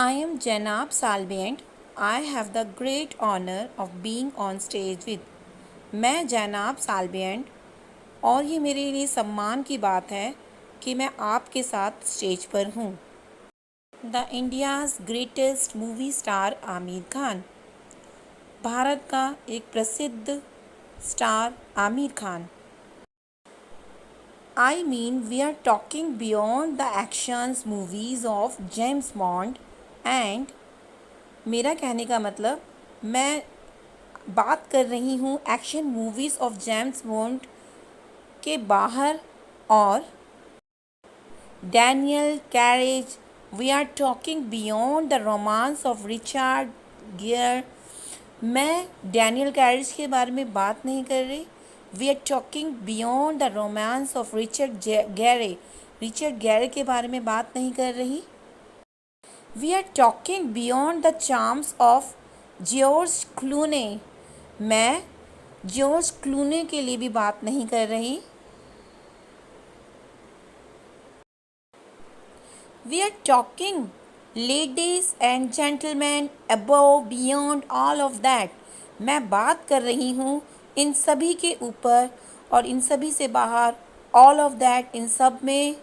I am Janab Salvient. I have the great honor of being on stage with. मैं जनाब साल्विएंट और ये मेरे लिए सम्मान की बात है कि मैं आपके साथ स्टेज पर हूँ। The India's greatest movie star Aamir Khan. Bharat का एक प्रसिद्ध star Aamir Khan. I mean, we are talking beyond the actions movies of James Bond and मेरा कहने का मतलब मैं बात कर रही हूँ action movies of James Bond के बाहर और Daniel Craig. We are talking beyond the romance of Richard Gere. मैं डैनियल कैरेज के बारे में बात नहीं कर रही। We are talking beyond the romance of Richard Gere के बारे में बात नहीं कर रही। We are talking beyond the charms of George Clooney. मैं जॉर्ज क्लूने के लिए भी बात नहीं कर रही। We are talking ladies and gentleman above beyond all of that. मैं बात कर रही हूँ इन सभी के ऊपर और इन सभी से बाहर, ऑल ऑफ दैट, इन सब में।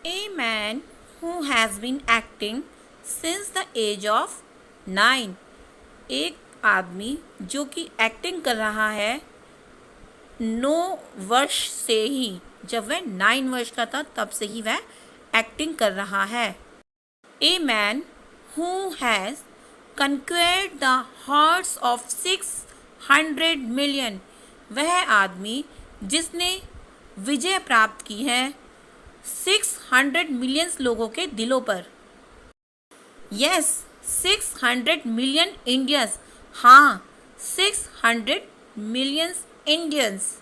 A man who has been acting since the age of 9। एक आदमी जो कि एक्टिंग कर रहा है 9 वर्ष से ही, जब वह 9 वर्ष का था तब से ही वह एक्टिंग कर रहा है। A man who has conquered the hearts of 600 million. वह आदमी जिसने विजय प्राप्त की है 600 मिलियंस लोगों के दिलों पर। Yes, 600 million Indians. हाँ, 600 millions Indians.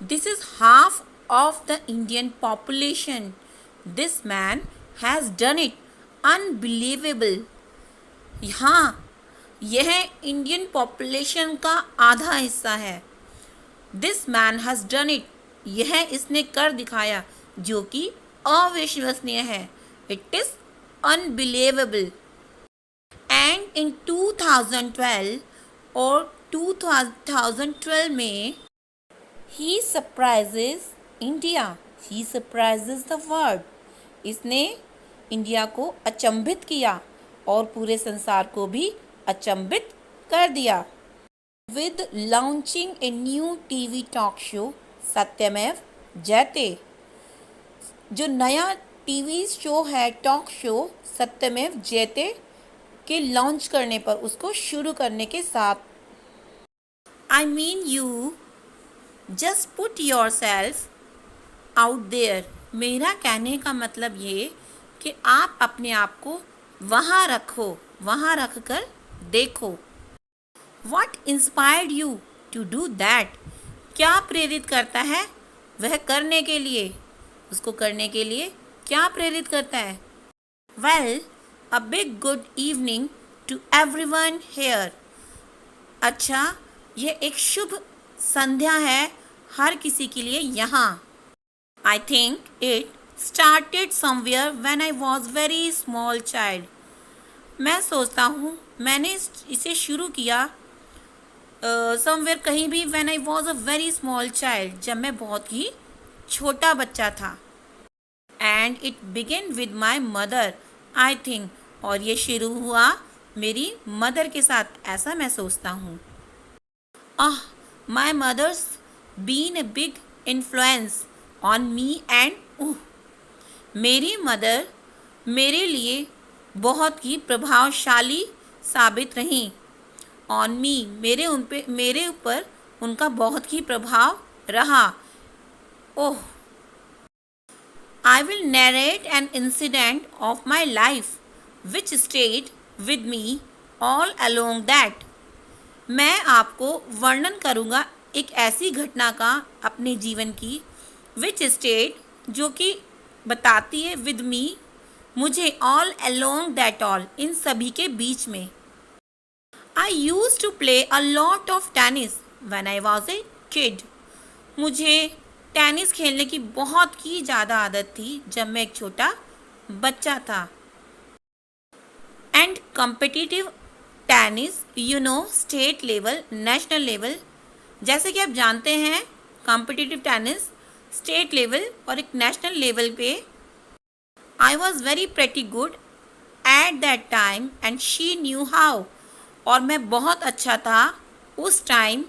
This is half of the Indian population. This man has done it. Unbelievable. हाँ, यह इंडियन पॉपुलेशन का आधा हिस्सा है। This man has done it. यह इसने कर दिखाया, जो कि अविश्वसनीय है। It is unbelievable. And in 2012 और 2012 में ही surprises India, he surprises the world. इसने इंडिया को अचंभित किया और पूरे संसार को भी अचंभित कर दिया। With launching a new TV talk show सत्यमेव जयते। जो नया टीवी शो है, टॉक शो सत्यमेव जयते के लॉन्च करने पर, उसको शुरू करने के साथ। I mean you just put yourself out there. मेरा कहने का मतलब ये कि आप अपने आप को वहाँ रखो, वहाँ रख कर देखो। What inspired you to do that? क्या प्रेरित करता है वह करने के लिए, उसको करने के लिए क्या प्रेरित करता है? Well, a big good evening to everyone here. अच्छा, यह एक शुभ संध्या है हर किसी के लिए यहाँ। I think it started somewhere when I was very small child. मैं सोचता हूँ मैंने इसे शुरू किया समवेयर, कहीं भी, when I was a very small child, जब मैं बहुत ही छोटा बच्चा था। And it began with my mother, I think. और ये शुरू हुआ मेरी मदर के साथ, ऐसा मैं सोचता हूँ। My mother's been a big influence on me and मेरी मदर मेरे लिए बहुत ही प्रभावशाली साबित रहीं। ऑन मी, मेरे ऊपर उनका बहुत ही प्रभाव रहा। Oh, I will narrate an incident of my life which stayed with me all along that. मैं आपको वर्णन करूँगा एक ऐसी घटना का अपने जीवन की, विच स्टेड, जो कि बताती है, विद मी, मुझे, ऑल अलोंग दैट, ऑल, इन सभी के बीच में। I used to play a lot of tennis when I was a kid. मुझे टेनिस खेलने की बहुत ही ज़्यादा आदत थी जब मैं एक छोटा बच्चा था. And competitive tennis, state level, national level, जैसे कि आप जानते हैं कॉम्पिटिटिव टेनिस स्टेट लेवल और एक नेशनल लेवल पे I was very pretty good at that time and she knew how. और मैं बहुत अच्छा था उस टाइम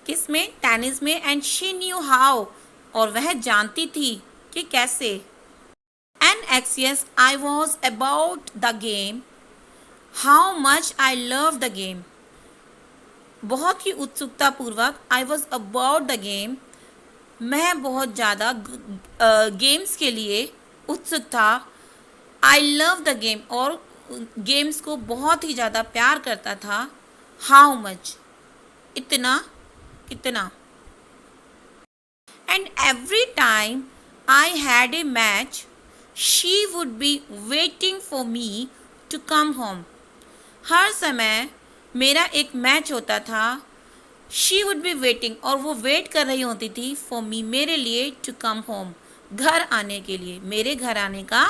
किस में, टेनिस में. एंड शी न्यू हाउ, और वह जानती थी कि कैसे. And anxious I was about the game, how much I loved the game. बहुत ही उत्सुकता पूर्वक I was about the game, मैं बहुत ज़्यादा गेम्स के लिए उत्सुक था. I love the game, और गेम्स को बहुत ही ज़्यादा प्यार करता था. How much, इतना, कितना. And every time I had a match, she would be waiting for me to come home. हर समय मेरा एक मैच होता था. शी वुड बी वेटिंग, और वो वेट कर रही होती थी फॉर मी, मेरे लिए, टू कम होम, घर आने के लिए. मेरे घर आने का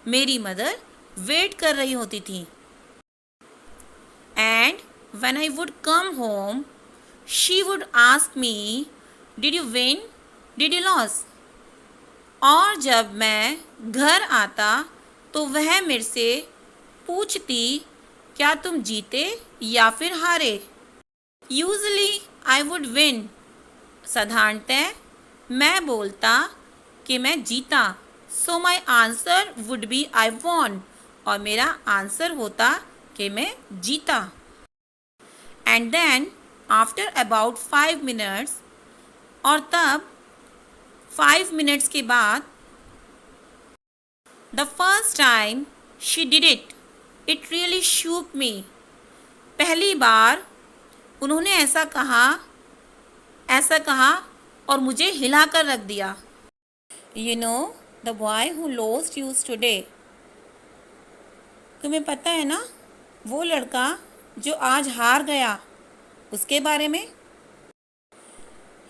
मेरी मदर वेट कर रही होती थी. And when I would come home she would ask me, did you win, did you loss. और जब मैं घर आता तो वह मेरे से पूछती, क्या तुम जीते या फिर हारे. यूजली आई वुड विन, साधारणतः मैं बोलता कि मैं जीता. So my answer would be I won, और मेरा आंसर होता कि मैं जीता. And then after about 5 minutes, और तब 5 मिनट्स के बाद, the first time she did it, it really shook me. पहली बार उन्होंने ऐसा कहा और मुझे हिला कर रख दिया. You know the boy who lost use today. तुम्हें पता है ना वो लड़का जो आज हार गया, उसके बारे में.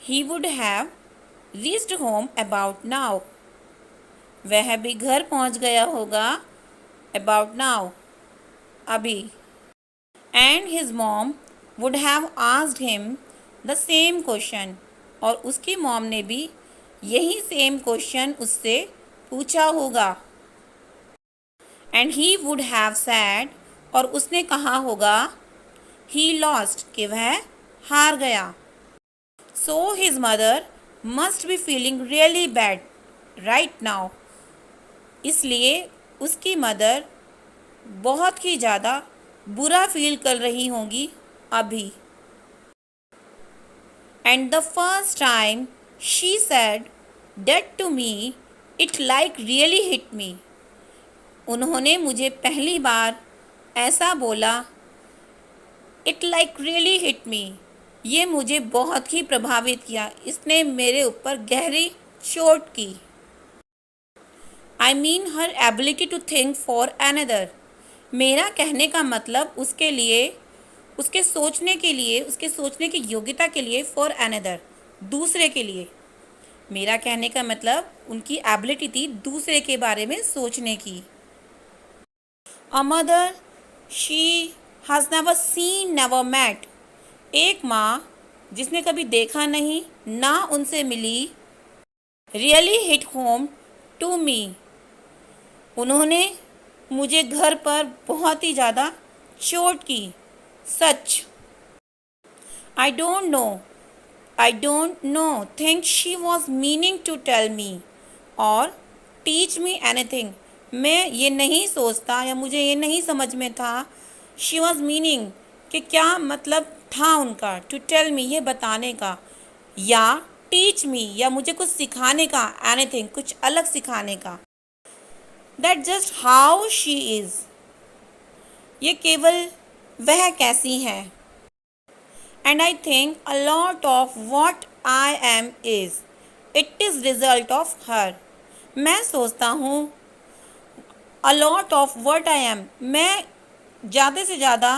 He would have reached home about now. वह भी घर पहुंच गया होगा अबाउट नाउ, अभी. And his mom would have asked him the same question, और उसकी मॉम ने भी यही सेम क्वेश्चन उससे पूछा होगा. And he would have sad, और उसने कहा होगा ही लॉस्ट, कि वह हार गया. So his mother must be feeling really bad right now. इसलिए उसकी मदर बहुत ही ज़्यादा बुरा फील कर रही होंगी अभी. And the first time she said that to me, it like really hit me. उन्होंने मुझे पहली बार ऐसा बोला, it like really hit me, ये मुझे बहुत ही प्रभावित किया, इसने मेरे ऊपर गहरी चोट की. I mean her ability to think for another. मेरा कहने का मतलब उसके लिए, उसके सोचने की योग्यता के लिए, फॉर अनदर, दूसरे के लिए. मेरा कहने का मतलब उनकी एबिलिटी थी दूसरे के बारे में सोचने की. A mother she has never seen, never met. एक माँ जिसने कभी देखा नहीं, ना उनसे मिली. Really hit home to me, उन्होंने मुझे घर पर बहुत ही ज़्यादा चोट की. सच. I don't know think she was meaning to tell me और टीच मी एनीथिंग. मैं ये नहीं सोचता या मुझे ये नहीं समझ में था शी वॉज मीनिंग, कि क्या मतलब था उनका, टू टेल मी, ये बताने का, या टीच मी, या मुझे कुछ सिखाने का, एनीथिंग, कुछ अलग सिखाने का. That just how she is, ये केवल वह कैसी है. And I think a lot of what I am is, it is result of her. मैं सोचता हूँ अ lot of what I am, मैं ज़्यादा से ज़्यादा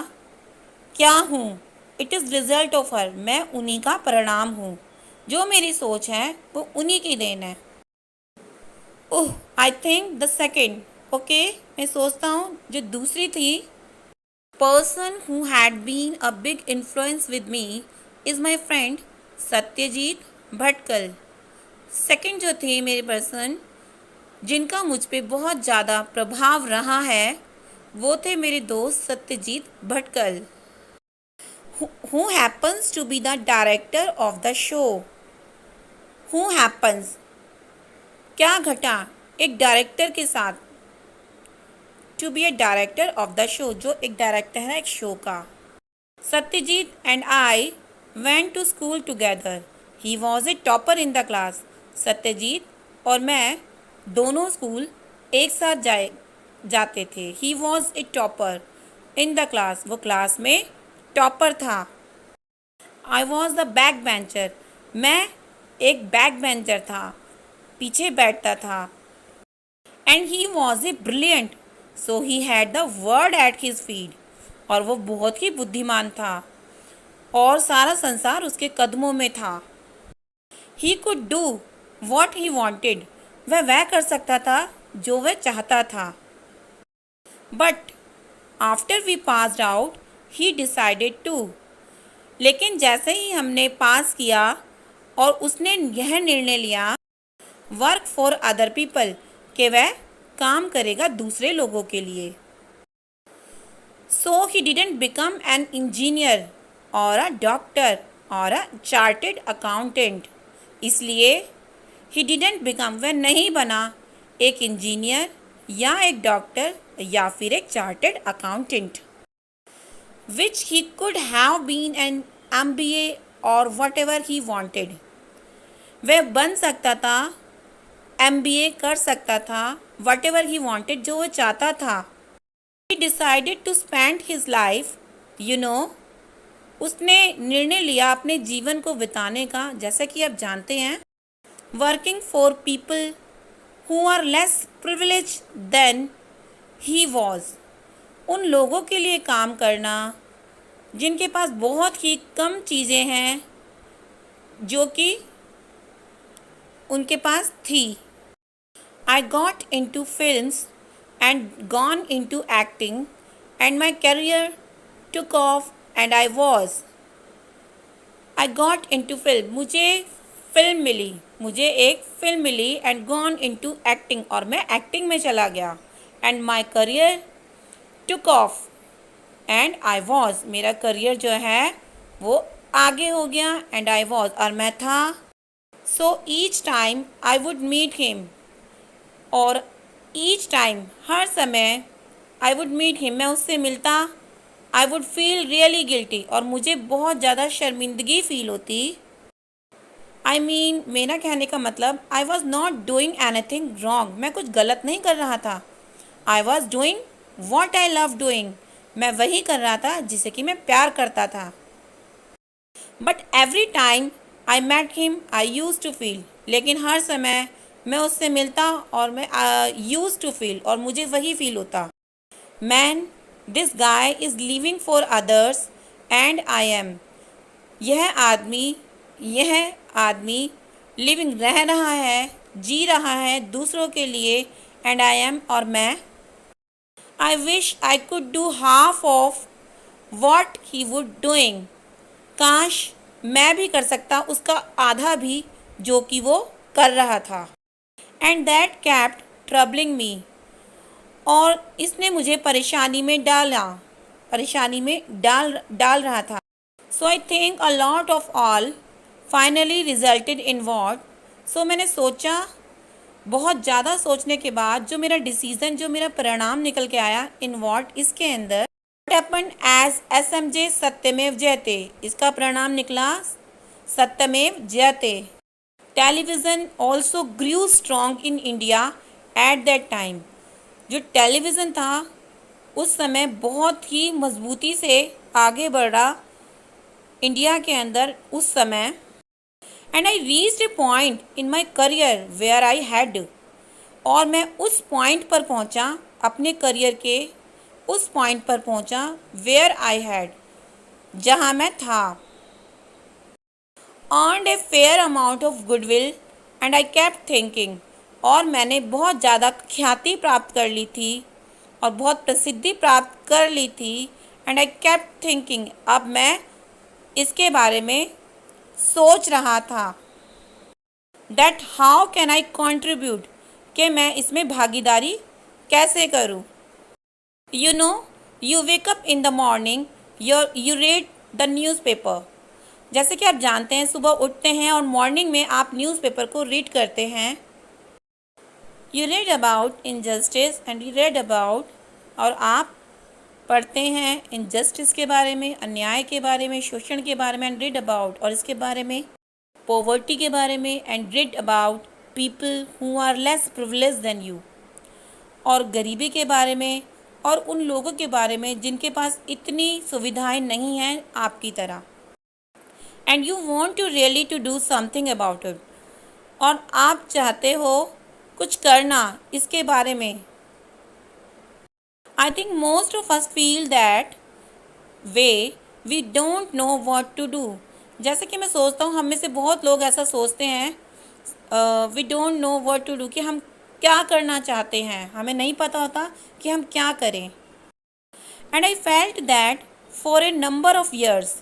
क्या हूँ। It is result of her, मैं उन्हीं का परिणाम हूँ। जो मेरी सोच है वो उन्हीं की देन है। Oh, I think the second. Okay, मैं सोचता हूँ जो दूसरी थी। Person who had been a big influence with me is my friend Satyajit Bhatkal. Second जो थे मेरे पर्सन जिनका मुझ पे बहुत ज़्यादा प्रभाव रहा है वो थे मेरे दोस्त Satyajit Bhatkal, who happens to be the director of the show. Who happens, क्या घटा एक डायरेक्टर के साथ, to be a director of the show, जो एक डायरेक्टर है एक शो का। Satyajit and I went to school together, he was a topper in the class. सत्यजीत और मैं दोनों स्कूल एक साथ जाते थे। He was a topper in the class, वो क्लास में टॉपर था। I was the back bencher, मैं एक बैक बेंचर था, पीछे बैठता था। And he was a brilliant, so he had the world at his feet, और वो बहुत ही बुद्धिमान था और सारा संसार उसके कदमों में था। He could do what he wanted, वह कर सकता था जो वह चाहता था। But after we passed out he decided to, लेकिन जैसे ही हमने पास किया और उसने यह निर्णय लिया वर्क फॉर अदर पीपल, कि वह काम करेगा दूसरे लोगों के लिए। So he didn't become an engineer और अ डॉक्टर और अ चार्टेड अकाउंटेंट, इसलिए ही डिडेंट बिकम, वह नहीं बना एक इंजीनियर या एक डॉक्टर या फिर एक chartered accountant. Which he could have been an MBA और वट एवर ही वॉन्टेड, वह बन सकता था, MBA कर सकता था, वट एवर ही वॉन्टेड, जो वह चाहता था। He decided to spend his life, you know, उसने निर्णय लिया अपने जीवन को बिताने का, जैसा कि आप जानते हैं, working for people who are less privilege than he was, उन लोगों के लिए काम करना जिनके पास बहुत ही कम चीज़ें हैं जो कि उनके पास थी। I got into films and gone into acting and my career took off and I got into film, मुझे एक फिल्म मिली and gone into acting, और मैं एक्टिंग में चला गया। and my career took off and I was, मेरा career जो है वो आगे हो गया and I was, और मैं था। so each time I would meet him, और each time, हर समय, I would meet him, मैं उससे मिलता, I would feel really guilty, और मुझे बहुत ज़्यादा शर्मिंदगी फील होती। I mean, मेरा कहने का मतलब I was not doing anything wrong, मैं कुछ गलत नहीं कर रहा था। I was doing what I love doing, मैं वही कर रहा था जिसे कि मैं प्यार करता था। But every time I met him, I used to feel, लेकिन हर समय मैं उससे मिलता और मैं यूज टू फील, और मुझे वही फील होता, man this guy is living for others and I am, यह आदमी लिविंग रह रहा है, जी रहा है दूसरों के लिए, एंड आई एम, और मैं। I wish I could do half of what he would doing, काश मैं भी कर सकता उसका आधा भी जो कि वो कर रहा था। And that kept troubling me, और इसने मुझे परेशानी में डाल रहा था। So I think a lot of all finally resulted in what, so मैंने सोचा, बहुत ज़्यादा सोचने के बाद जो मेरा डिसीज़न, जो मेरा परिणाम निकल के आया इन वॉट, इसके अंदर वॉट हैपेंड एज SMJ सत्यमेव जयते, इसका परिणाम निकला Satyamev Jayate. Television also grew strong in India at that time, जो टेलीविज़न था उस समय बहुत ही मजबूती से आगे बढ़ा इंडिया के अंदर उस समय। And I reached a point in my career where I had, और मैं उस पॉइंट पर पहुंचा, अपने करियर के उस पॉइंट पर पहुंचा वेयर आई हैड, जहाँ मैं था। earned a fair amount of goodwill and I kept thinking, और मैंने बहुत ज़्यादा ख्याति प्राप्त कर ली थी और बहुत प्रसिद्धि प्राप्त कर ली थी। एंड आई kept थिंकिंग, अब मैं इसके बारे में सोच रहा था। That how can I contribute, कि मैं इसमें भागीदारी कैसे करूँ। You know, you wake up in the morning, you read the newspaper. जैसे कि आप जानते हैं, सुबह उठते हैं और मॉर्निंग में आप न्यूज़पेपर को रीड करते हैं। You read about injustice and you read about, और आप पढ़ते हैं इनजस्टिस के बारे में, अन्याय के बारे में, शोषण के बारे में, एंड रीड अबाउट, और इसके बारे में पॉवर्टी के बारे में, and read about people who are less privilege than you, और गरीबी के बारे में, और उन लोगों के बारे में जिनके पास इतनी सुविधाएं नहीं हैं आपकी तरह। And you want to really to do something about it, और आप चाहते हो कुछ करना इसके बारे में। I think most of us feel that way, we don't know what to do. जैसे कि मैं सोचता हूँ, हम में से बहुत लोग ऐसा सोचते हैं, we don't know what to do, कि हम क्या करना चाहते हैं, हमें नहीं पता होता कि हम क्या करें। And I felt that for a number of years,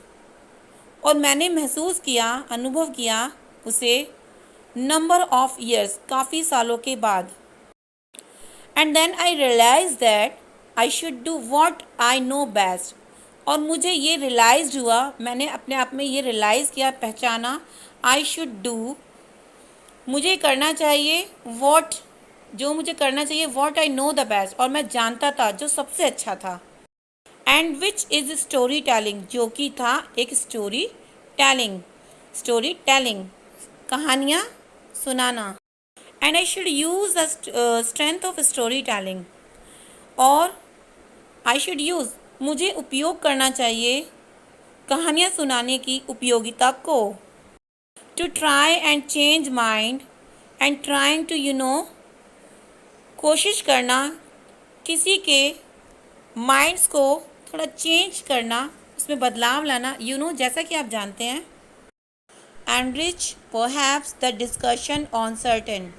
और मैंने महसूस किया, अनुभव किया उसे नंबर ऑफ ईयर्स, काफ़ी सालों के बाद। And then I realize that I should do what I know best, और मुझे ये रियलाइज हुआ, मैंने अपने आप में ये रियलाइज़ किया, पहचाना, आई शुड डू, मुझे करना चाहिए व्हाट, जो मुझे करना चाहिए, what I know the best, और मैं जानता था जो सबसे अच्छा था। And which is story telling, जो कि था एक स्टोरी टेलिंग, कहानियाँ सुनाना। And I should use the strength of story telling, और आई शुड यूज़, मुझे उपयोग करना चाहिए कहानियाँ सुनाने की उपयोगिता को। To try and change mind and trying to कोशिश करना किसी के माइंड्स को थोड़ा चेंज करना, उसमें बदलाव लाना। जैसा कि आप जानते हैं, enrich perhaps the discussion on certain,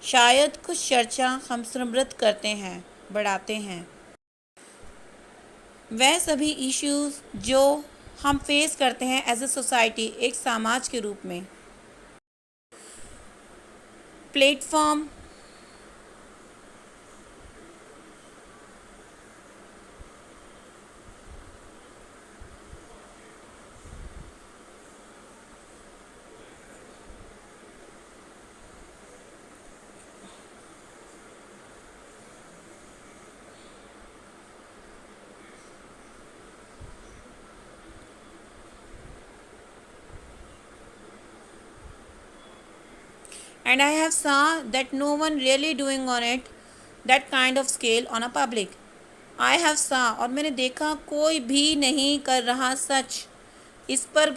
शायद कुछ चर्चा हम समृद्ध करते हैं, बढ़ाते हैं वह सभी इश्यूज़ जो हम फेस करते हैं एज ए सोसाइटी, एक समाज के रूप में। Platform, and I have saw that no one really doing on it that kind of scale on a public. I have saw, और मैंने देखा कोई भी नहीं कर रहा सच इस पर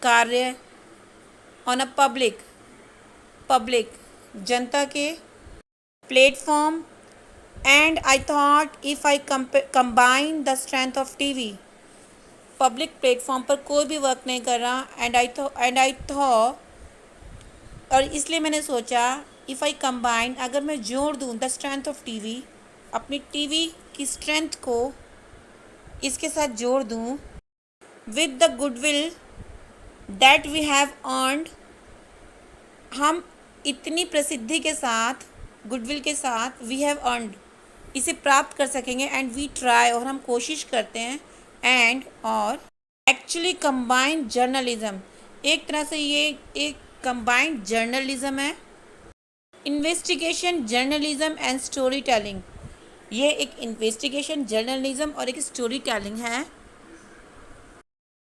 कार्य on a public जनता के platform. And I thought if I combine the strength of TV, public platform पर कोई भी वर्क नहीं कर रहा, एंड आई थॉट, और इसलिए मैंने सोचा, इफ़ आई कंबाइन, अगर मैं जोड़ दूँ द स्ट्रेंथ ऑफ टीवी, अपनी टीवी की स्ट्रेंथ को इसके साथ जोड़ दूँ, with the goodwill that we have earned, हम इतनी प्रसिद्धि के साथ, गुडविल के साथ, वी हैव अर्नड, इसे प्राप्त कर सकेंगे। एंड वी ट्राई, और हम कोशिश करते हैं, एंड और एक्चुअली कंबाइंड जर्नलिज्म, एक तरह से ये एक कंबाइंड जर्नलिज्म है, investigation journalism and story telling, ये एक इन्वेस्टिगेशन जर्नलिज्म और एक स्टोरी टेलिंग है।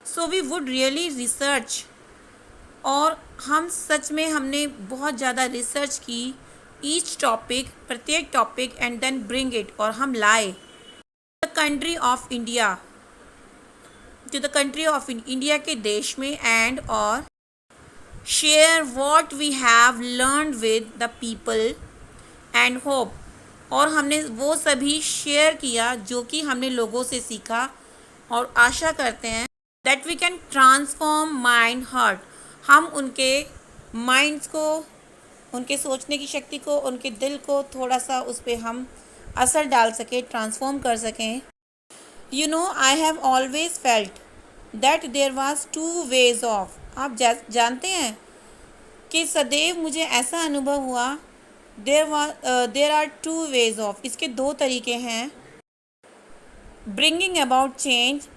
So we would really research, और हम सच में हमने बहुत ज़्यादा रिसर्च की ईच टॉपिक, प्रत्येक topic, and then bring it, और हम लाए the country of India, to the country of India के देश में, एंड और share what we have learn with the people and hope, और हमने वो सभी शेयर किया जो कि हमने लोगों से सीखा, और आशा करते हैं that we can transform mind heart, हम उनके माइंड्स को, उनके सोचने की शक्ति को, उनके दिल को थोड़ा सा उस पर हम असर डाल सकें, ट्रांसफॉर्म कर सकें। You know I have always felt that there was two ways of, आप जानते हैं कि सदैव मुझे ऐसा अनुभव हुआ, there are two ways of, इसके दो तरीके हैं। Bringing about change,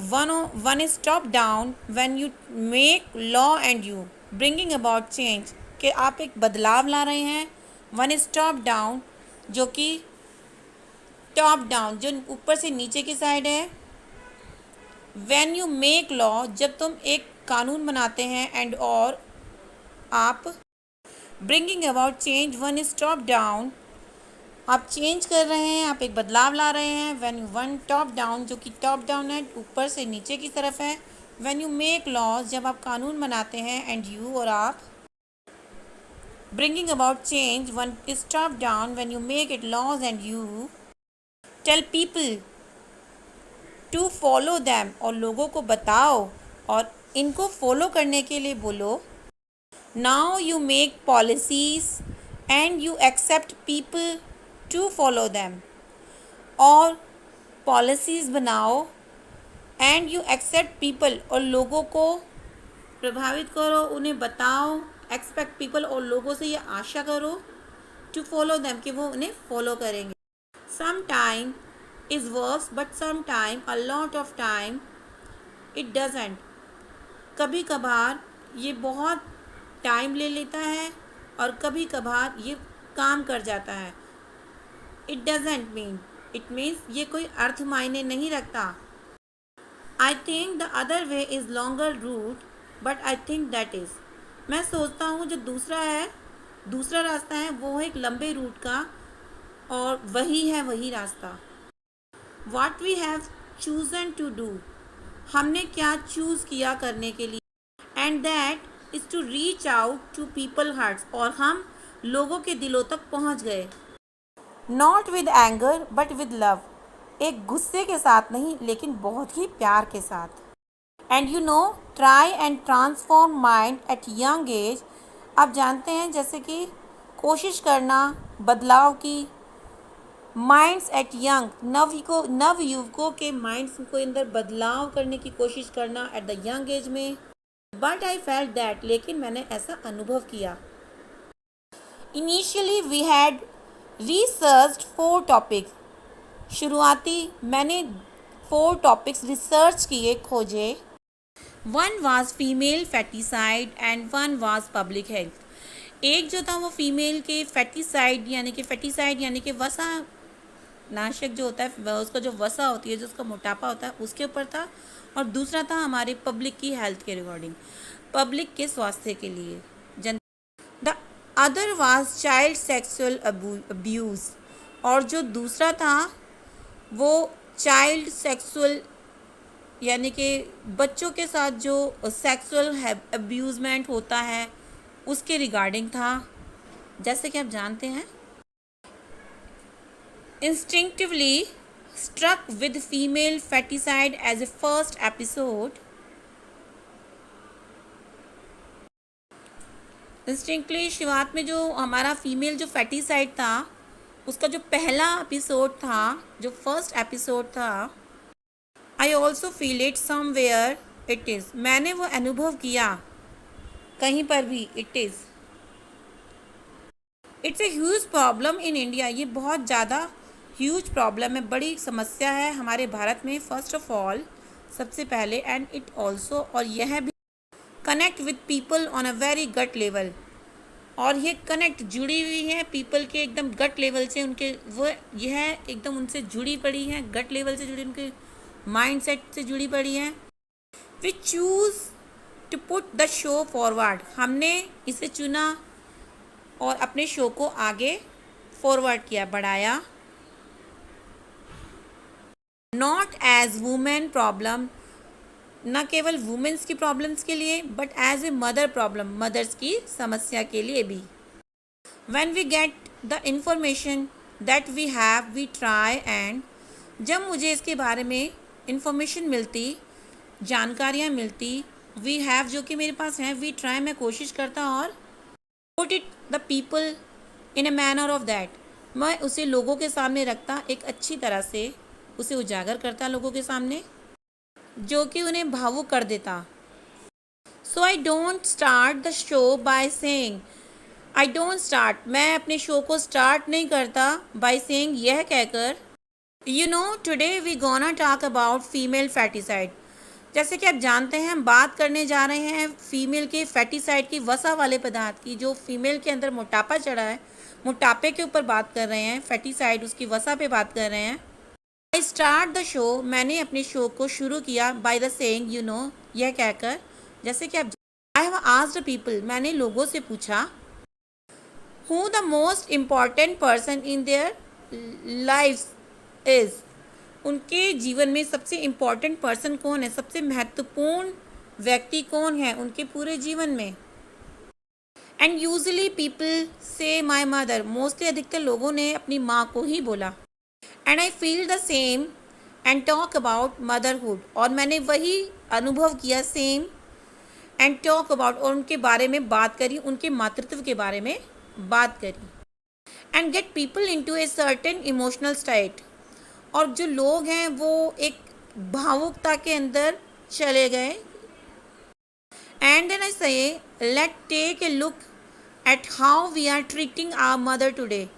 one is top down when you make law and you, bringing about change कि आप एक बदलाव ला रहे हैं। वन इज टॉप डाउन, जो कि टॉप डाउन जो ऊपर से नीचे की साइड है। व्हेन यू मेक लॉ, जब तुम एक कानून बनाते हैं, एंड और आप bringing about change, one is top down, आप चेंज कर रहे हैं, आप एक बदलाव ला रहे हैं। When you one top down, जो कि टॉप डाउन है, ऊपर से नीचे की तरफ है। व्हेन यू मेक लॉज, जब आप कानून बनाते हैं, एंड यू और आप bringing about change, one is top down when you make it laws and you tell people to follow them, और लोगों को बताओ और इनको फॉलो करने के लिए बोलो। Now you make policies and you accept people to follow them, और पॉलिसीज़ बनाओ एंड यू एक्सेप्ट पीपल, और लोगों को प्रभावित करो, उन्हें बताओ। एक्सपेक्ट पीपल, और लोगों से ये आशा करो, टू फॉलो दैम, कि वो उन्हें फॉलो करेंगे। Some time is works but some time, a lot of time it doesn't, कभी कभार ये बहुत टाइम ले लेता है और कभी कभार ये काम कर जाता है। It doesn't mean, it means ये कोई अर्थ मायने नहीं रखता। I think the other way is longer route but I think that is, मैं सोचता हूँ जो दूसरा है, दूसरा रास्ता है, वो है एक लंबे रूट का, और वही है वही रास्ता। What we have chosen to do, हमने क्या चूज़ किया करने के लिए, and that is to reach out to people hearts, और हम लोगों के दिलों तक पहुँच गए। Not with anger but with love, एक गुस्से के साथ नहीं लेकिन बहुत ही प्यार के साथ। And you know try and transform mind at young age, आप जानते हैं जैसे कि कोशिश करना बदलाव की, माइंड्स एट यंग, नव युवकों के माइंड्स को अंदर बदलाव करने की कोशिश करना एट द यंग एज में। बट आई फेल्ट दैट, लेकिन मैंने ऐसा अनुभव किया। Initially we had research 4 topics, शुरुआती मैंने 4 टॉपिक्स रिसर्च किए, खोजे। One was female foeticide and one was public health, एक जो था वो फीमेल के फेटिसाइड यानी कि वसा नाशक जो होता है, उसका जो वसा होती है, जो उसका मोटापा होता है, उसके ऊपर था, और दूसरा था हमारे पब्लिक की हेल्थ के रिगार्डिंग, पब्लिक के स्वास्थ्य के लिए, जन। The other was child sexual abuse, और जो दूसरा था वो चाइल्ड सेक्सुअल यानी कि बच्चों के साथ जो सेक्सुअल अब्यूज़मेंट होता है उसके रिगार्डिंग था। जैसे कि आप जानते हैं, instinctively struck with female foeticide as a first episode, instinctively शुरुआत में जो हमारा फीमेल जो फेटिसाइड था उसका जो पहला एपिसोड था, जो फर्स्ट एपिसोड था, I also feel it somewhere it is, मैंने वो अनुभव किया कहीं पर भी, it is. It's a huge problem in India, ये बहुत ज़्यादा ह्यूज प्रॉब्लम है, बड़ी समस्या है हमारे भारत में, फर्स्ट ऑफ ऑल, सबसे पहले, एंड इट ऑल्सो, और यह भी connect with people on a very gut level, और ये कनेक्ट जुड़ी हुई है पीपल के एकदम गट लेवल से, उनके वो यह एकदम उनसे जुड़ी पड़ी है, गट लेवल से जुड़ी, उनके माइंड सेट से जुड़ी पड़ी है। We choose to put the show forward, हमने इसे चुना और अपने शो को आगे फॉरवर्ड किया, बढ़ाया। नॉट एज वुमेन प्रॉब्लम, न केवल वुमेन्स की प्रॉब्लम्स के लिए, but as a mother problem, mothers की समस्या के लिए भी। When we get the information that we have we try, and जब मुझे इसके बारे में इंफॉर्मेशन मिलती जानकारियाँ मिलती, वी हैव जो कि मेरे पास हैं, वी ट्राई मैं कोशिश करता, और put it the people in a manner of that, मैं उसे लोगों के सामने रखता, एक अच्छी तरह से उसे उजागर करता लोगों के सामने, जो कि उन्हें भावुक कर देता. So I don't start the show by saying, I don't start, मैं अपने शो को स्टार्ट नहीं करता बाय सेइंग, यह कहकर, you know today we gonna talk about female foeticide. जैसे कि आप जानते हैं हम बात करने जा रहे हैं फीमेल के फैटिसाइड की, वसा वाले पदार्थ की, जो फीमेल के अंदर मोटापा चढ़ा है, मोटापे के ऊपर बात कर रहे हैं, फैटिसाइड उसकी वसा पे बात कर रहे हैं. आई स्टार्ट द शो, मैंने अपने शो को शुरू किया by the saying you know, यह कहकर, जैसे कि आप, आई हैव आस्क्ड पीपल, मैंने लोगों से पूछा, who the most important person in their life is, उनके जीवन में सबसे इम्पॉर्टेंट पर्सन कौन है, सबसे महत्वपूर्ण व्यक्ति कौन है उनके पूरे जीवन में. एंड यूजली पीपल से माई मदर, मोस्टली अधिकतर लोगों ने अपनी माँ को ही बोला. And I feel the same and talk about motherhood, और मैंने वही अनुभव किया, सेम एंड टॉक अबाउट, और उनके बारे में बात करी, उनके मातृत्व के बारे में बात करी. And get people into a certain emotional state, और जो लोग हैं वो एक भावुकता के अंदर चले गए. And then I say let take a look at how we are treating our mother today,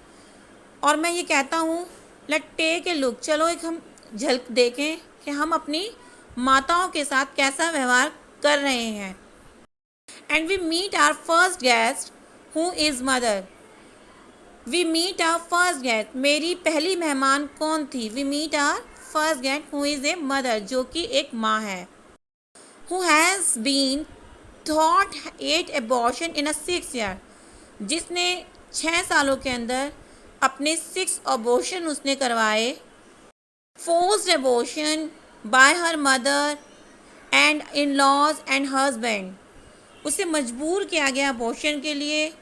और मैं ये कहता हूँ लेट टेक ए लुक, चलो एक हम झलक देखें कि हम अपनी माताओं के साथ कैसा व्यवहार कर रहे हैं. And we meet our first guest who is mother, we meet our first guest, मेरी पहली मेहमान कौन थी, we meet our first guest who is a mother, जो कि एक माँ है. Who has been thought 8 abortion in a 6 year, जिसने 6 सालों के अंदर अपने 6 अबॉर्शन उसने करवाए. Forced abortion by her mother and in laws and husband, उसे मजबूर किया गया अबॉर्शन के लिए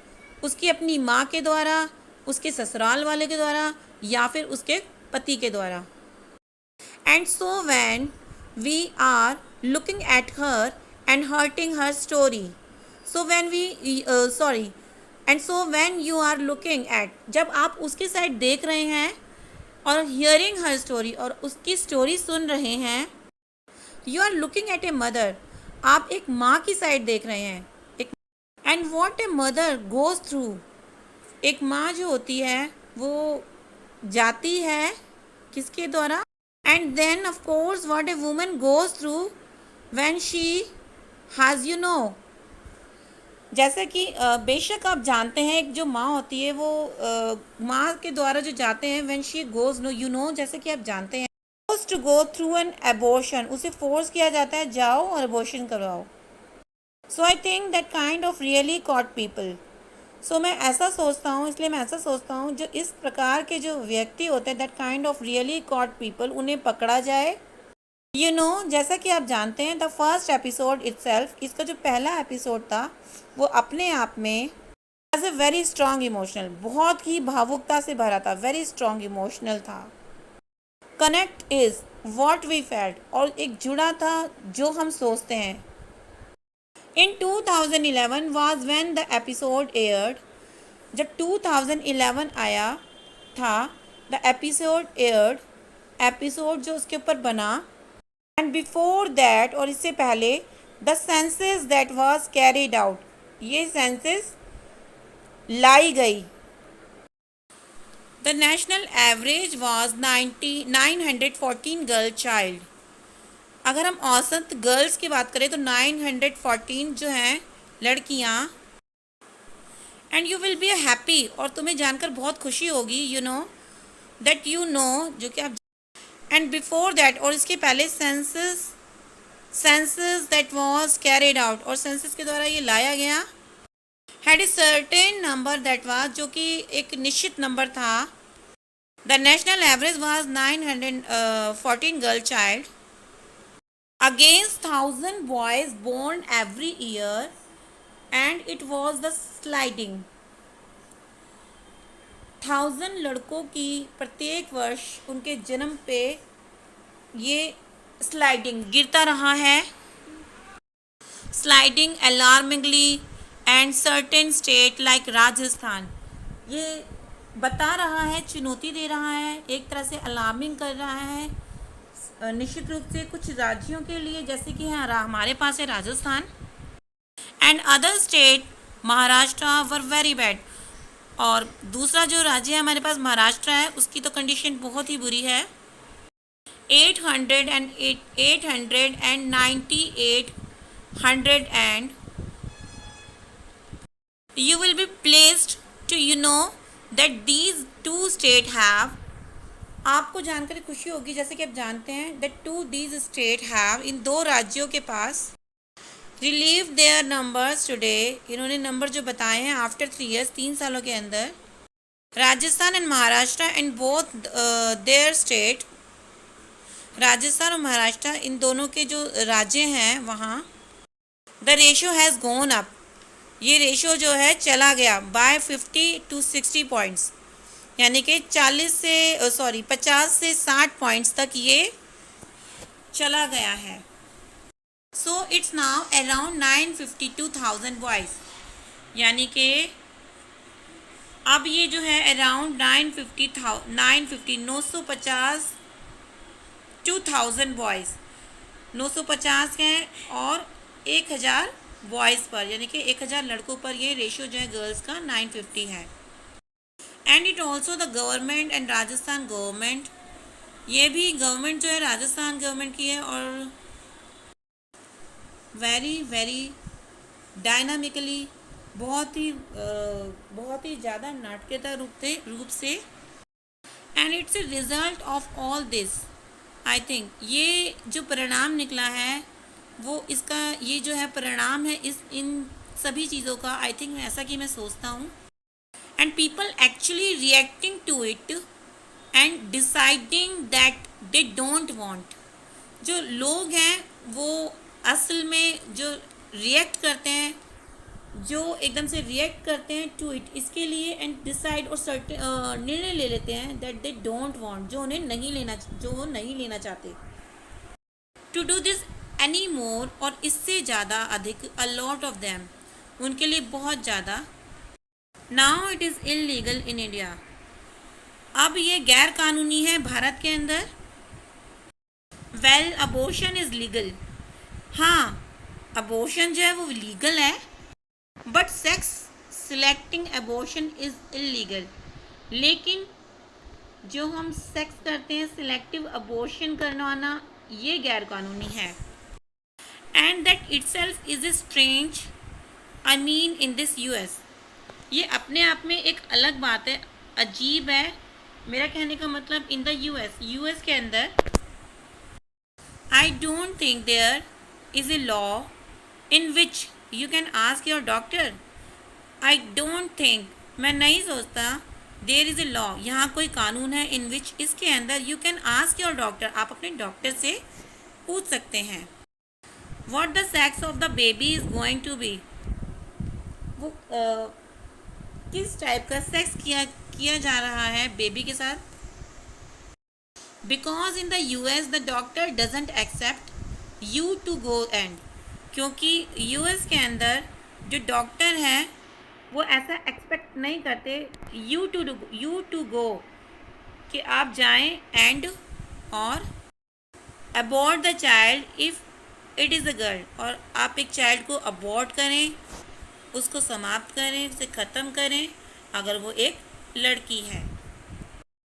उसकी अपनी माँ के द्वारा, उसके ससुराल वाले के द्वारा, या फिर उसके पति के द्वारा. And so when we are looking at her and hurting her story, so when we sorry and so when you are looking at, जब आप उसकी साइड देख रहे हैं, और हियरिंग हर स्टोरी, और उसकी स्टोरी सुन रहे हैं, you are looking at a mother, आप एक माँ की साइड देख रहे हैं. एक, and what a mother goes through, एक माँ जो होती है वो जाती है किसके द्वारा. And then of course what a woman goes through when she has you know, जैसे कि बेशक आप जानते हैं एक जो माँ होती है वो माँ के द्वारा जो जाते हैं, when she goes no you know, जैसे कि आप जानते हैं to go through an abortion, उसे फोर्स किया जाता है जाओ और एबॉर्शन करवाओ. So I think that kind of really caught people, so मैं ऐसा सोचता हूँ, इसलिए मैं ऐसा सोचता हूँ जो इस प्रकार के जो व्यक्ति होते हैं, that kind of really caught people, उन्हें पकड़ा जाए. यू नो जैसा कि आप जानते हैं द फर्स्ट एपिसोड इटसेल्फ, इसका जो पहला एपिसोड था वो अपने आप में as a very strong emotional, बहुत ही भावुकता से भरा था, वेरी स्ट्रॉन्ग इमोशनल था. Connect is what we felt, और एक जुड़ा था जो हम सोचते हैं. In 2011 was when the episode aired, जब 2011 आया था, द एपिसोड एयर्ड, एपिसोड जो उसके ऊपर बना. एंड बिफोर दैट, और इससे पहले, the senses that was carried out, ये सेंसेस लाई गई. The national average was 914 girl child, अगर हम औसत गर्ल्स की बात करें तो 914 जो हैं लड़कियां. And you will be happy, और तुम्हें जानकर बहुत खुशी होगी, you know that you know, जो कि आप, एंड बिफोर दैट, और इसके पहले census that was carried out, और सेंसस के द्वारा ये लाया गया. Had a certain number that was, जो कि एक निश्चित नंबर था. The national average was 914 girl child against 1000 boys born every year, and it was the sliding. 1000 लड़कों की प्रत्येक वर्ष उनके जन्म पे ये स्लाइडिंग, गिरता रहा है, sliding alarmingly and certain state like Rajasthan, ये बता रहा है, चुनौती दे रहा है, एक तरह से अलार्मिंग कर रहा है निश्चित रूप से कुछ राज्यों के लिए, जैसे कि हमारे पास है Rajasthan, and other state Maharashtra were very bad, और दूसरा जो राज्य है हमारे पास महाराष्ट्र है, उसकी तो कंडीशन बहुत ही बुरी है। 898 and you will be placed to that these two states have, आपको जानकर खुशी होगी जैसे कि आप जानते हैं that these state have, इन दो राज्यों के पास relieve their numbers today, इन्होंने नंबर जो बताए हैं आफ्टर 3 years, 3 सालों के अंदर, Rajasthan and Maharashtra and both there state, Rajasthan और महाराष्ट्र इन दोनों के जो राज्य हैं वहाँ, the ratio has gone up, ये रेशो जो है चला गया बाय 50 to 60 पॉइंट्स, यानी कि 50 से 60 पॉइंट्स तक ये चला गया है। So it's now around 952,000 boys, यानी कि अब ये जो है अराउंड 950,000 बॉयज़, 950 हैं और 1000 बॉयज़ पर, यानी कि 1000 लड़कों पर ये रेशो जो है गर्ल्स का 950 है। And it also the government and Rajasthan government, ये भी गवर्नमेंट जो है राजस्थान गवर्नमेंट की है, और वेरी डायनामिकली, बहुत ही ज़्यादा नाटकीय रूप से, and it's a result of all this, I think ये जो परिणाम निकला है वो इसका, ये जो है परिणाम है इन सभी चीज़ों का, आई थिंक ऐसा कि मैं सोचता हूँ, and people actually reacting to it and deciding that they don't want, जो लोग हैं वो असल में जो रिएक्ट करते हैं, जो एकदम से रिएक्ट करते हैं टू इट, इसके लिए, एंड डिसाइड और निर्णय ले लेते हैं दैट दे डोंट वांट, जो नहीं लेना चाहते, to do this any more, और इससे ज़्यादा अधिक, अ लॉट ऑफ देम, उनके लिए बहुत ज़्यादा। Now it is illegal in India, अब ये गैर कानूनी है भारत के अंदर। वेल अबॉर्शन इज़ लीगल, हाँ अबॉर्शन जो है वो लीगल है, but sex selecting abortion is illegal, लेकिन जो हम सेक्स करते हैं सिलेक्टिव अबॉर्शन करवाना, ये गैर कानूनी है। And that itself is a strange, I mean in this US, ये अपने आप में एक अलग बात है, अजीब है, मेरा कहने का मतलब इन द यूएस के अंदर, I don't think there is a law in which you can ask your doctor, I don't think, मैं नहीं सोचता देयर इज़ ए लॉ, यहाँ कोई कानून है इन विच, इसके अंदर you can ask your doctor, आप अपने डॉक्टर से पूछ सकते हैं, what the sex of the baby is going to be, वो किस टाइप का सेक्स किया जा रहा है बेबी के साथ, because in the US the doctor doesn't accept you to go and, क्योंकि यूएस के अंदर जो डॉक्टर हैं वो ऐसा एक्सपेक्ट नहीं करते यू टू गो, कि आप जाएं एंड और abort the child if it is a girl, और आप एक चाइल्ड को अबॉर्ट करें, उसको समाप्त करें, उसे ख़त्म करें अगर वो एक लड़की है।